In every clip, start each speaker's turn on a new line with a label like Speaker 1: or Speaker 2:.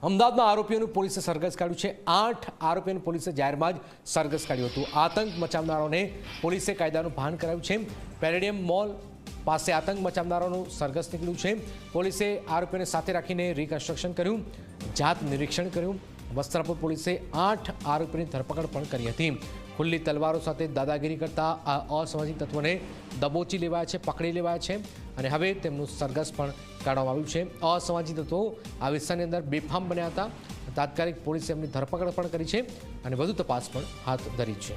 Speaker 1: અમદાવાદમાં આરોપીઓનું પોલીસે સરઘસ કાઢ્યું છે। 8 આરોપીઓને પોલીસે જાહેરમાં જ સરઘસ કાઢ્યું હતું। આતંક મચાવનારાઓને પોલીસે કાયદાનું ભાન કરાવ્યું છે। પેલેડિયમ મોલ પાસે આતંક મચાવનારાઓનું સરઘસ નીકળ્યું છે। પોલીસે આરોપીઓને સાથે રાખીને રિકન્સ્ટ્રક્શન કર્યું, જાત નિરીક્ષણ કર્યું। વસ્ત્રાપુર પોલીસે 8 આરોપીની ધરપકડ પણ કરી હતી। ખુલ્લી તલવારો સાથે દાદાગીરી કરતા આ અસામાજિક તત્વોને દબોચી લેવાયા છે, પકડી લેવાયા છે અને હવે તેમનું સરઘસ પણ કાઢવામાં આવ્યું છે। અસામાજિક તત્વો આ વિસ્તારની અંદર બેફામ બન્યા હતા। તાત્કાલિક પોલીસે એમની ધરપકડ પણ કરી છે અને વધુ તપાસ પણ હાથ ધરી છે।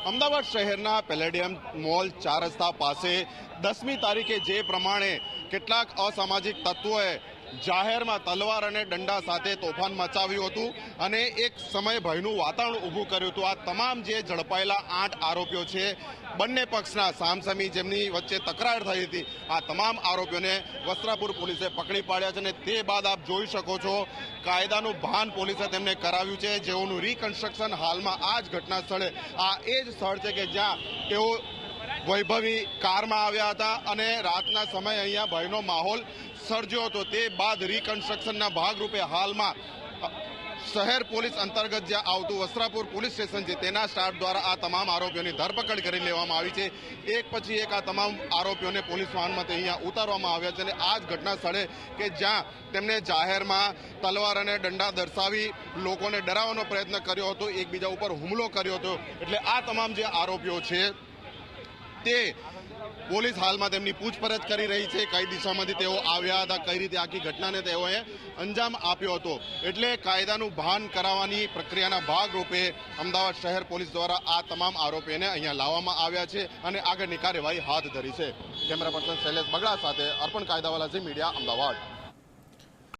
Speaker 2: અમદાવાદ શહેરના પેલેડિયમ મોલ 4 રસ્તા પાસે 10મી તારીખે જે પ્રમાણે કેટલાક અસામાજિક તત્વોએ જાહેરમાં તલવાર અને દંડા સાથે તોફાન મચાવ્યું હતું અને એક સમય ભયનું વાતાવરણ ઊભું કર્યું હતું। આ તમામ જે ઝડપાયેલા 8 આરોપીઓ છે, બંને પક્ષના સામસામી જેમની વચ્ચે તકરાર થઈ હતી, આ તમામ આરોપીઓને વસ્ત્રાપુર પોલીસે પકડી પાડ્યા છે અને તે બાદ આપ જોઈ શકો છો કાયદાનું ભાન પોલીસે તેમને કરાવ્યું છે। જેઓનું રિકન્સ્ટ્રક્શન હાલમાં આ જ ઘટના સ્થળે, આ એ જ સ્થળ છે કે જ્યાં તેઓ વૈભવી કારમાં આવ્યા હતા અને રાતના સમયે અહીંયા ભયનો માહોલ સર્જ્યો હતો। તે બાદ રિકન્સ્ટ્રક્શનના ભાગરૂપે હાલમાં શહેર પોલીસ અંતર્ગત જ્યાં આવતું વસ્ત્રાપુર પોલીસ સ્ટેશન છે તેના સ્ટાફ દ્વારા આ તમામ આરોપીઓની ધરપકડ કરી લેવામાં આવી છે। એક પછી એક આ તમામ આરોપીઓને પોલીસ વાહનમાં અહીંયા ઉતારવામાં આવ્યા છે અને આ જ ઘટના સ્થળે કે જ્યાં તેમને જાહેરમાં તલવાર અને દંડા દર્શાવી લોકોને ડરાવવાનો પ્રયત્ન કર્યો હતો, એકબીજા ઉપર હુમલો કર્યો હતો। એટલે આ તમામ જે આરોપીઓ છે તે પોલીસ હાલમાં તેમની પૂછપરછ કરી રહી છે, કઈ દિશામાંથી તેઓ આવ્યા હતા, કઈ રીતે આખી ઘટનાને તેઓએ અંજામ આપ્યો હતો। એટલે કાયદાનું ભાન કરાવવાની પ્રક્રિયાના ભાગરૂપે અમદાવાદ શહેર પોલીસ દ્વારા આ તમામ આરોપીઓને અહીંયા લાવવામાં આવ્યા છે અને આગળની કાર્યવાહી હાથ ધરી છે। કેમેરા પર્સન શૈલેષ બગડા સાથે અર્પણ કાયદાવાલા ઝી મીડિયા, અમદાવાદ।